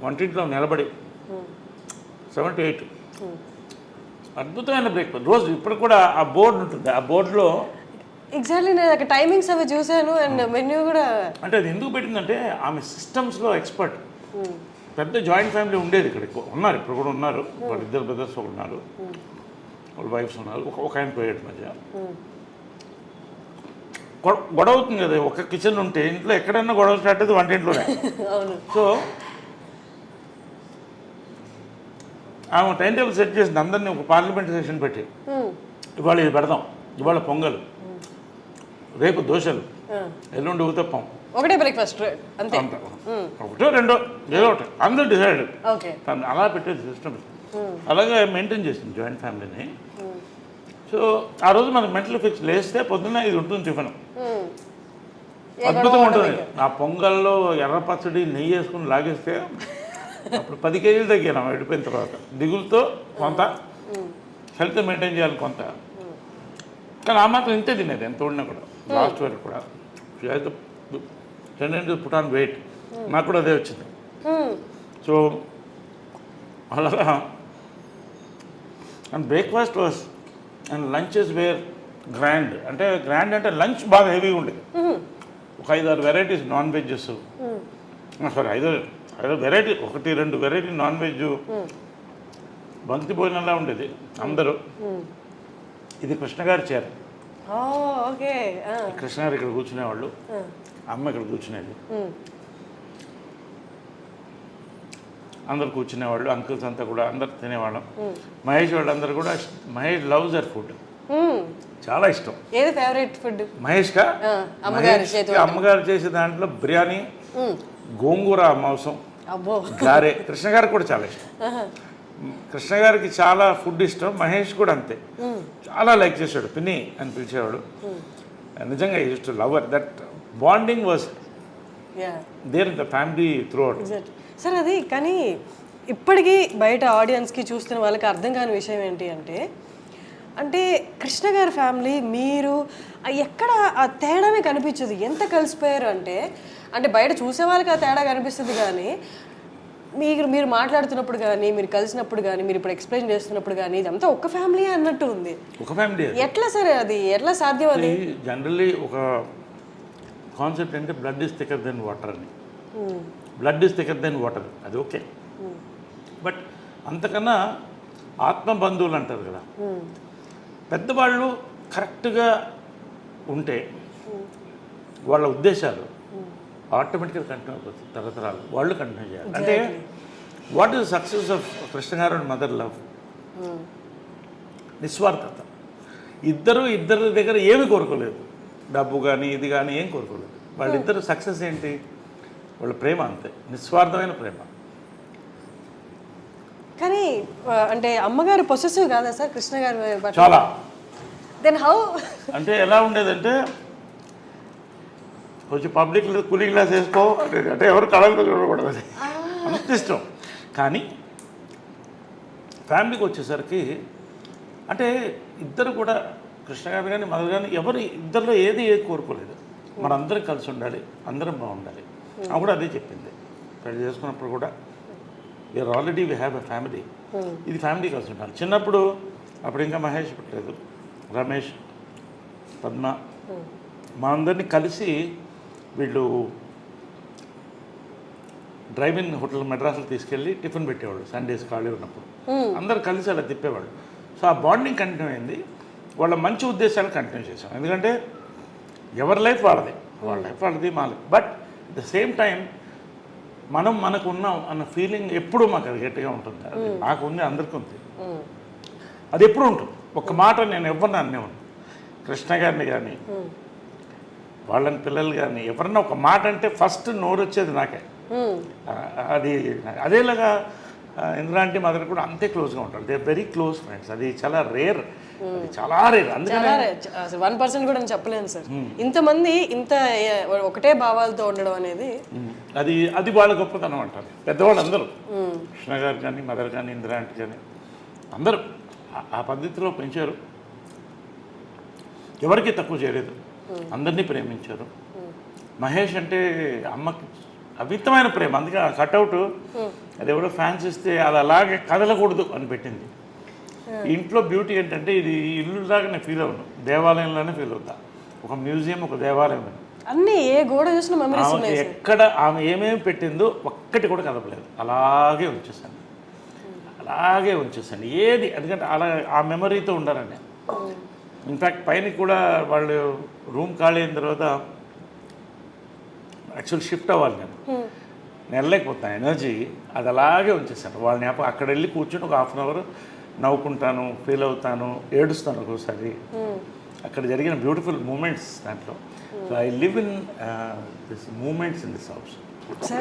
వంటింట్లో నిలబడి 7 to 8 అద్భుతమైన బ్రేక్ఫాస్ట్ రోజు ఇప్పుడు కూడా ఆ బోర్డు ఉంటుంది, ఆ బోర్డులో ఎగ్జాక్ట్లీ నేను టైమింగ్స్ అవి చూసాను అండ్ మెన్యూ కూడా. అంటే అది ఎందుకు పెట్టిందంటే ఆమె సిస్టమ్స్లో ఎక్స్పర్ట్. పెద్ద జాయింట్ ఫ్యామిలీ ఉండేది ఇక్కడ, ఉన్నారు ఇప్పుడు కూడా ఉన్నారు, వాళ్ళిద్దరు బ్రదర్స్ ఉన్నారు, వాళ్ళ వైఫ్స్ ఉన్నారు, ఒక ఆయన పోయాడు మధ్య. గొడవ అవుతుంది కదా, ఒక కిచెన్ ఉంటే ఇంట్లో ఎక్కడైనా గొడవ స్టార్ట్ అయితే వంటింట్లోనే. సో ఆమె టైం టేబుల్ సెట్ చేసింది, అందరినీ ఒక పార్లమెంట్ సెషన్ పెట్టి ఇవాళ ఇది పెడదాం, ఇవాళ పొంగల్, రేపు దోశలు, ఎల్లుండి ఊతప్పం, ఒకటే బ్రేక్ఫాస్ట్ అంతే, ఒకటో రెండో ఏదో ఒకటి అందరూ డిసైడ్. అలా పెట్టేది సిస్టమ్, అలాగే మెయింటైన్ చేసింది జాయింట్ ఫ్యామిలీని. సో ఆ రోజు మనకు మెంటల్ ఫిక్స్ లేస్తే పొద్దున్న ఇది ఉంటుంది టిఫిన్, అద్భుతంగా ఉంటుంది. ఆ పొంగల్లో ఎర్ర పచ్చడి నెయ్యి వేసుకుని లాగేస్తే అప్పుడు 10 kgs తగ్గాను వెళ్ళిపోయిన తర్వాత. దిగులతో కొంత, హెల్త్ మెయింటైన్ చేయాలి కొంత, కానీ ఆ మాత్రం ఇంతే తినేది ఎంత ఉన్నా కూడా. లాస్ట్ వరకు కూడా టెండెన్సీ పుట్ ఆన్ వెయిట్, నాకు కూడా అదే వచ్చింది. సో అలాగా and breakfast was and lunches were grand. అంటే గ్రాండ్ అంటే లంచ్ బాగా హెవీగా ఉండేది. ఒక 5-6 varieties non vegs, sorry 5 variety, 1-2 variety non veg, బంతి భోజనంలా ఉండేది అందరూ. ఇది కృష్ణగారి చీర. కృష్ణగారు ఇక్కడ కూర్చునేవాళ్ళు, అమ్మ ఇక్కడ కూర్చునేది, అందరు కూర్చునేవాళ్ళు, అంకుల్స్ అంతా కూడా అందరు తినేవాళ్ళం. మహేష్ వాళ్ళందరూ కూడా, మహేష్ లవ్స్ దర్ ఫుడ్, చాలా ఇష్టం. ఏది ఫేవరెట్ ఫుడ్ మహేష్గా? అమ్మగారు చేసే దాంట్లో బిర్యానీ, గోంగూర మాంసం, గారే. కృష్ణ గారికి కూడా చాలా ఇష్టం. కృష్ణ గారికి చాలా ఫుడ్ ఇష్టం, మహేష్ కూడా అంతే, చాలా లైక్ చేసాడు. పిన్ని అని పిలిచేవాడు. నిజంగా used to love that bonding was there in the family throughout. Sir అది కానీ ఇప్పటికీ బయట ఆడియన్స్కి చూస్తున్న వాళ్ళకి అర్థం కాని విషయం ఏంటి అంటే కృష్ణ గారి ఫ్యామిలీ మీరు ఎక్కడ ఆ తేడానే కనిపించదు. ఎంత కలిసిపోయారు అంటే బయట చూసే వాళ్ళకి ఆ తేడా కనిపిస్తుంది, కానీ మీరు మాట్లాడుతున్నప్పుడు కానీ, మీరు కలిసినప్పుడు కానీ, మీరు ఇప్పుడు ఎక్స్ప్లెయిన్ చేస్తున్నప్పుడు కానీ ఇదంతా ఒక ఫ్యామిలీ అన్నట్టు ఉంది. ఒక ఫ్యామిలీ ఎట్లా సరే అది ఎట్లా సాధ్యం? అది జనరల్లీ ఒక కాన్సెప్ట్ అంటే blood is thicker than water అని. Blood is thicker than water, అది ఓకే. బట్ అంతకన్నా ఆత్మ బంధువులు అంటారు కదా, పెద్దవాళ్ళు కరెక్ట్గా ఉంటే వాళ్ళ ఉద్దేశాలు ఆటోమేటిక్గా కంటిన్యూ అవుతుంది, తరతరాలు వాళ్ళు కంటిన్యూ చేయాలి. అంటే what is success of Krishna గారు అండ్ మదర్ లవ్? నిస్వార్థత. ఇద్దరి దగ్గర ఏమి కోరుకోలేదు, డబ్బు కానీ ఇది కానీ ఏం కోరుకోలేదు. వాళ్ళిద్దరు సక్సెస్ ఏంటి? వాళ్ళ ప్రేమ, అంతే, నిస్వార్థమైన ప్రేమ. కానీ అంటే అమ్మగారు పొసెసివ్ కాదా సార్ కృష్ణ గారు? చాలా. Then how? అంటే ఎలా ఉండేదంటే కొంచెం పబ్లిక్ కూలింగ్ గ్లాస్ వేసుకో అంటే ఎవరు కళలో చూడకూడదు, అంత ఇష్టం. కానీ ఫ్యామిలీకి వచ్చేసరికి అంటే ఇద్దరు కూడా, కృష్ణ గారు కానీ మదర్ కానీ, ఇద్దరిలో ఏది కోరుకోలేదు. మనందరం కలిసి ఉండాలి, అందరం బాగుండాలి అని కూడా అదే చెప్పింది. పెళ్లి చేసుకున్నప్పుడు కూడా already we have a family, ఇది ఫ్యామిలీ కలిసి ఉండాలి. చిన్నప్పుడు అప్పుడు ఇంకా మహేష్ పుట్టలేదు, రమేష్, పద్మ, మా అందరినీ కలిసి వీళ్ళు డ్రైవ్-ఇన్ హోటల్ మెడ్రాస్లో తీసుకెళ్ళి టిఫిన్ పెట్టేవాళ్ళు సండేస్ ఖాళీ ఉన్నప్పుడు, అందరు కలిసి అలా తిప్పేవాళ్ళు. సో ఆ బాండింగ్ కంటిన్యూ అయింది. వాళ్ళ మంచి ఉద్దేశాలు కంటిన్యూ చేసాం. ఎందుకంటే ఎవరి లైఫ్ వాళ్ళది, వాళ్ళ లైఫ్ వాళ్ళది, మా life. But at the same time మనకు ఉన్నాం అన్న ఫీలింగ్ ఎప్పుడూ మాకు అది గట్టిగా ఉంటుంది. అది నాకు ఉంది, అందరికీ ఉంది, అది ఎప్పుడు ఉంటుంది. ఒక మాట నేను ఎవరిని అనేవాడిని, కృష్ణ గారిని కానీ వాళ్ళని పిల్లలు కానీ ఎవరన్నా ఒక మాట అంటే ఫస్ట్ నోరు వచ్చేది నాకే. అది అదేలాగా ఇంద్రాంటి మదర్ కూడా అంతే క్లోజ్గా ఉంటారు. They very close friends. అది చాలా రేర్, చాలా రేర్. అందుకని 1% కూడా చెప్పలేను సార్. ఇంతమంది ఇంత ఒకటే భావాలతో ఉండడం అనేది అది వాళ్ళ గొప్పతనం అంటారు పెద్దవాళ్ళు అందరూ. కృష్ణ గారు కానీ మదర్ కానీ ఇంద్రాంటి కానీ అందరూ ఆ పద్ధతిలో పెంచారు. ఎవరికి తక్కువ చేయలేదు, అందరినీ ప్రేమించారు. మహేష్ అంటే అమ్మకి అమితమైన ప్రేమ. అందుకే ఆ కట్అవుట్ అది ఎవరో ఫ్యాన్స్ ఇస్తే అది అలాగే కదలకూడదు అని పెట్టింది. ఇంట్లో బ్యూటీ ఏంటంటే ఇది ఇల్లు లాగా నేను ఫీల్ అవ్వను, దేవాలయంలోనే ఫీల్ అవుతా. ఒక మ్యూజియం, ఒక దేవాలయం. అన్నీ ఏ గోడ చూసిన మెమరీస్ ఆమె ఉన్నాయి. ఎక్కడ ఆమె ఏమేమి పెట్టిందో ఒక్కటి కూడా కదపలేదు, అలాగే ఉంచేసాను, అలాగే ఉంచేసాను ఏది. ఎందుకంటే అలా ఆ మెమరీతో ఉండాలండి. ఇన్ఫ్యాక్ట్ పైన కూడా వాళ్ళు రూమ్ ఖాళీ అయిన తర్వాత యాక్చువల్ షిఫ్ట్ అవ్వాలి, నేను వెళ్ళలేకపోతాను, ఎనర్జీ అది అలాగే ఉంచేసాను. వాళ్ళ జ్ఞాపకం అక్కడ వెళ్ళి కూర్చొని ఒక హాఫ్ అన్ అవర్ నవ్వుకుంటాను, ఫీల్ అవుతాను, ఏడుస్తాను ఒక్కోసారి. అక్కడ జరిగిన బ్యూటిఫుల్ మూమెంట్స్ దాంట్లో. So I live in this moments in this house. Sir